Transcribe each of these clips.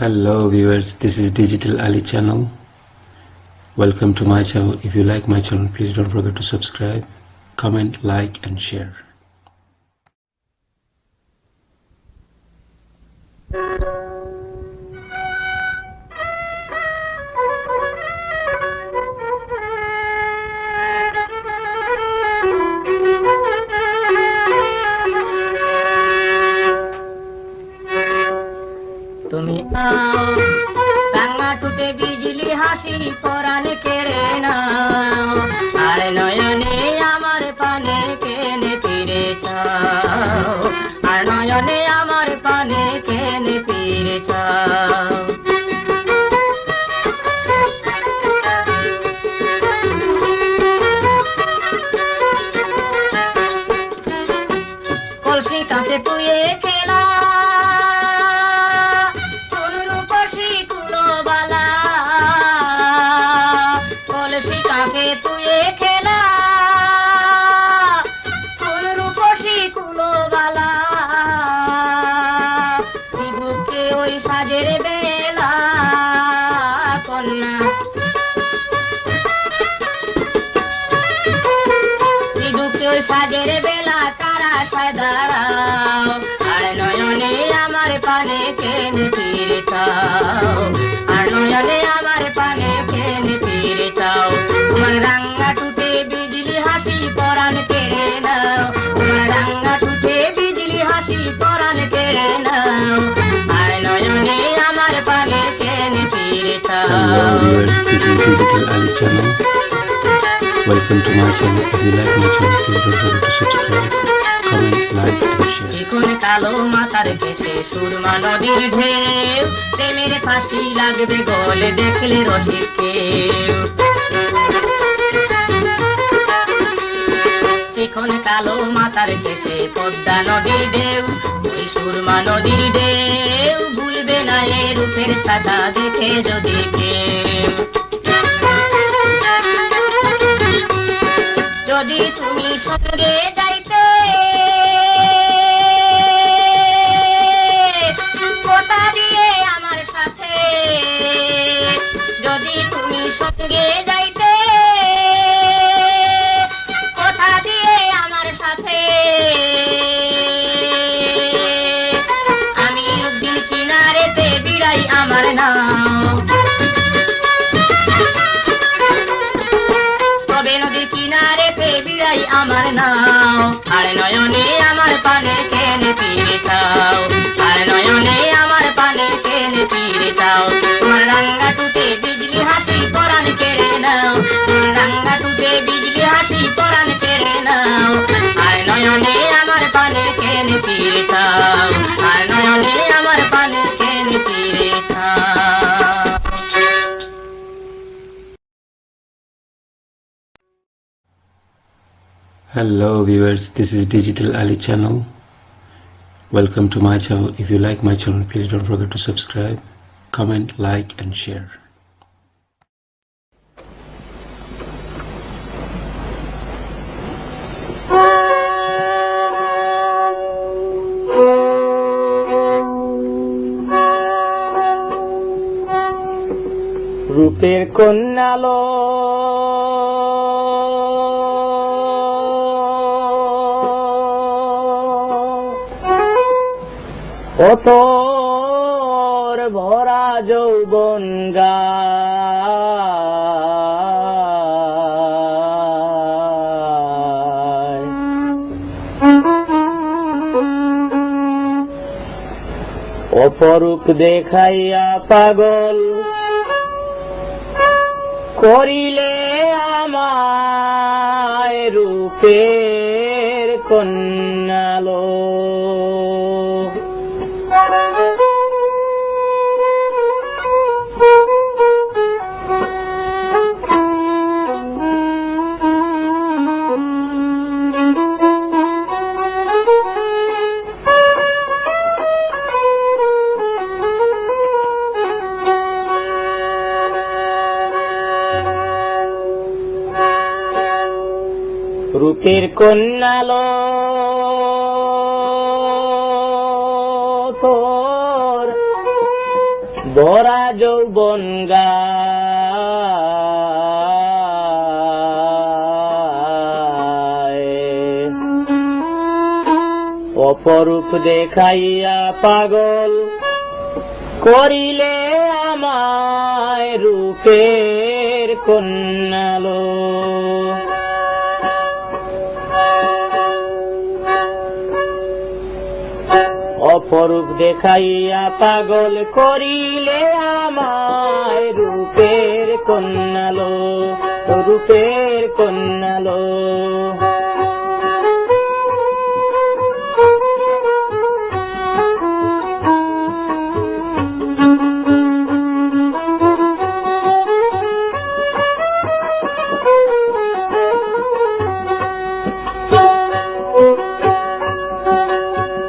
Hello viewers, this is Digital Ali channel. Welcome to my channel. If you like my channel, please don't forget to subscribe, comment, like and share. তুমি রাঙা টুটে বিজলি হাসি পরাণ কেড়ে নাও, আর নয়নে আমার পানে কেনে ফিরে চাও, আর নয়নে আমার পানে কেনে ফিরে চাও। কলসি কাঁপে তুই খেলা তুই খেলা কোন রূপসী কুলবালা, দুঃখে ওই সাজের বেলা কন্যা, দুঃখে ওই সাজের বেলা কারা সায় দাঁড়াও, আর নয়নে আমার পানে কেনে ফিরে চাও, আর নয়নে আমার পানে কেনে ফিরে চাও। তোমার রাঙা টুটে বিজলি হাসি পরাণ কেড়ে নাও, তোমার রাঙা টুটে বিজলি হাসি পরাণ কেড়ে নাও, আর নয়নে আমার পানে কেনে ফিরে চাও। Hello viewers, this is Digital Ali channel. Welcome to my channel. If you like my channel, please don't forget to subscribe, comment, like and share. চিকন কালো মাথার কেশে সুরমা নদীর ঢেউ, প্রেমের ফাঁসি লাগবে গলে দেখলে রসিক কেউ। চিকন কালো মাথার কেশে পদ্মা নদীর ঢেউ, ওই সুরমা নদীর ঢেউ, ভুলবে না এ রূপের ছাতা দেখে যদি কেউ। যদি তুমি সঙ্গে যাইতে কথা দিয়ে আমার সাথে, যদি তুমি সঙ্গে যাইতে কথা দিয়ে আমার সাথে, আমি রুদ্দিন কিনারেতে বিড়াই আমার নাও, তবে নদীর কিনারেতে বিড়াই আমার নাও, আর নয়নে আমার পানে কেনে ফিরে চাও, আর নয়নে আমার পানে কেনে ফিরে চাও। তোমার রাঙা টুটে বিজলি হাসি পরাণ কেড়ে নাও, তোমার রাঙা টুটে বিজলি হাসি পরাণ কেড়ে নাও, আর নয়নে আমার পানে কেনে ফিরে চাও, আর নয়নে আমার পানে কেনে ফিরে চাও। Hello viewers, this is Digital Ali channel. Welcome to my channel. If you like my channel, please don't forget to subscribe, comment, like and share. রূপের কন্যালো অতর ভরা যৌবন গায়, অপরূপ দেখাইয়া পাগল করিলে আমায় রূপের কন্যালো। রূপের কন্যালো তোর ভরা যৌবন গায়, অপরূপ দেখাইয়া পাগল করিলে আমায় রূপের কন্যালো। অপরূপ দেখাইয়া পাগল করিলে আমায় রূপের কন্যালো, রূপের কন্যালো।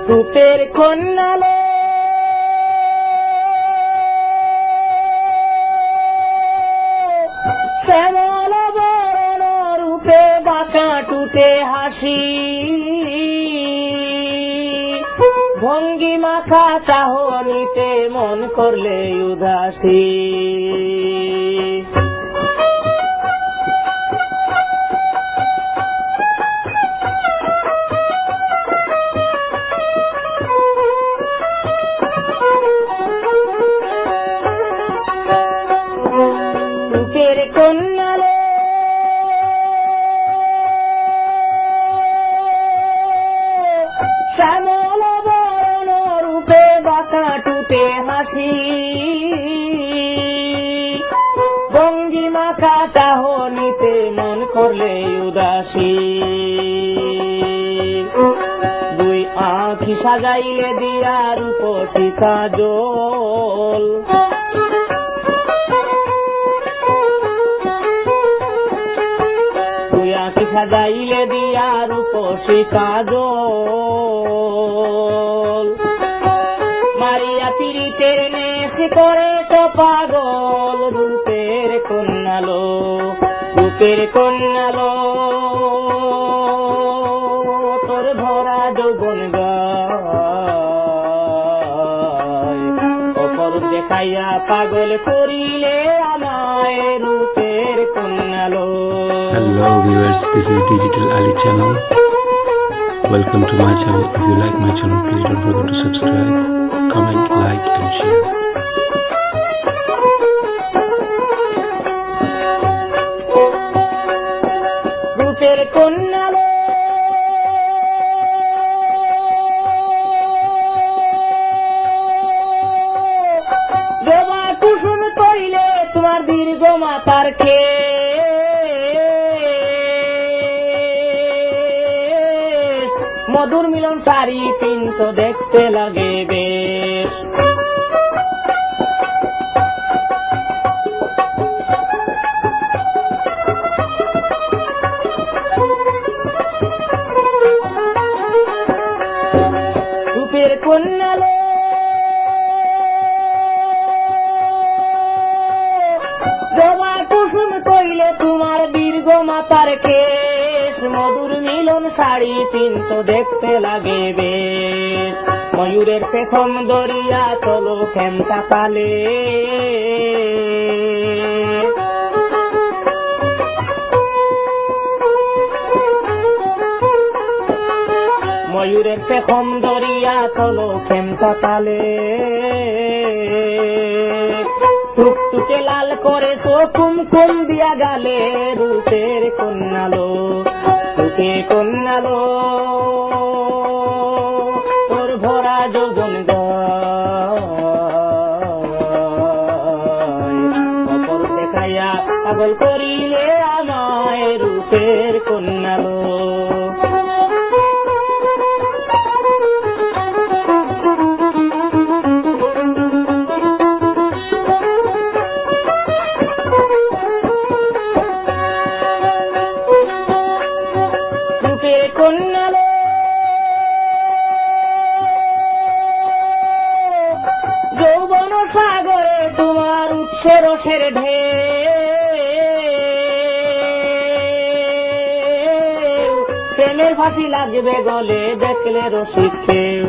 রূপের কন্যালো শ্যামল বরণ রূপে বাঁকা টুটে হাসি, ভঙ্গি মাখা চাহনিতে মন করলে উদাসী। রূপের কন্যালো শ্যামল বরণ রূপে বাঁকা টুটে হাসি, ভঙ্গি মাখা চাহনিতে মন করলে উদাসী। দুই আঁখি সাজাইলে দিয়া রূপসী কাজল, আঁখি সাজাইলে দিয়া রূপসী কাজল, মারিয়া পীড়িতের নেশ করেছ পাগল। রূপের কন্যালো, রূপের কন্যালো তোর ভরা যৌবন গায়, অপরূপ দেখাইয়া পাগল করিলে আমায় রূপের কন্যালো। Hello viewers, this is Digital Ali channel. Welcome to my channel. If you like my channel, please don't forget to subscribe, comment, like and share. রূপের কন্যালো জবা কুসুম কইলে তোমার দীর্ঘ মাতার খেস, মধুর মিলন সারি পিন্ত দেখতে লাগে বেশ। রূপের কন্যালো জবা কুসুম কইলে তোমার দীর্ঘ মাতার কেশ, মধুর মিলন শাড়ি পিন্ত দেখতে লাগে বেশ। ময়ূরের পেখম দরিয়া চলো খেমটা তালে, ময়ূরের পেখম দরিয়া চলো খেমটা তালে। টুকটুকে লাল করে কুমকুম দিয়া গালে, রূপের কন্যালো, রূপের কন্যালো তোর ভরা যৌবন গায়, অপরূপ দেখাইয়া পাগল করিলে আমায় রূপের কন্যালো। কন্যালো যৌবন সাগরে তোমার উৎসে রসের ঢেউ, প্রেমের ফাঁসি লাগবে গলে দেখলে রসিক কেউ।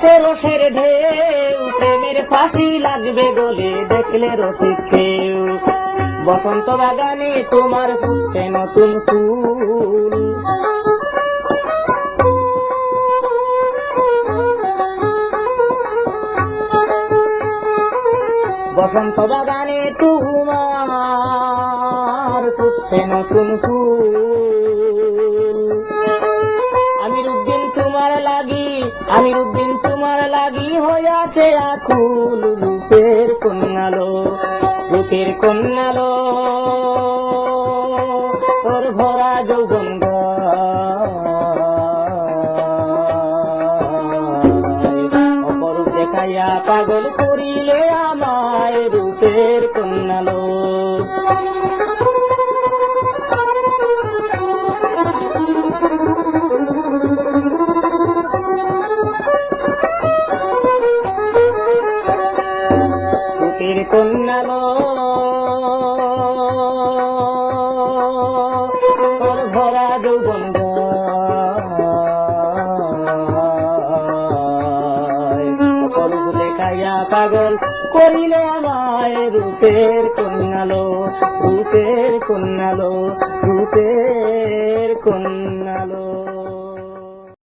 উঠেছে রসের ঢেউ, প্রেমের ফাঁসি লাগবে গলে দেখলে রসিক কেউ। বসন্ত বাগানে তোমার ফুটছে নতুন ফুল, বসন্ত বাগানে তোমার ফুটছে নতুন ফুল। আমিরুদ্দিন তোমার লাগি হইয়াছে আকুল, রূপের কন্যালো, রূপের কন্যালো, তোর ভরা যৌবন অপরূপ দেখাইয়া পাগল করিলে আমায়, রূপের কন্যালো। রূপের কন্যালো, তোর ভরা যৌবন অপরূপ দেখাইয়া পাগল করিলে আমায়, রূপের কন্যালো, রূপের কন্যালো, রূপের কন্যালো।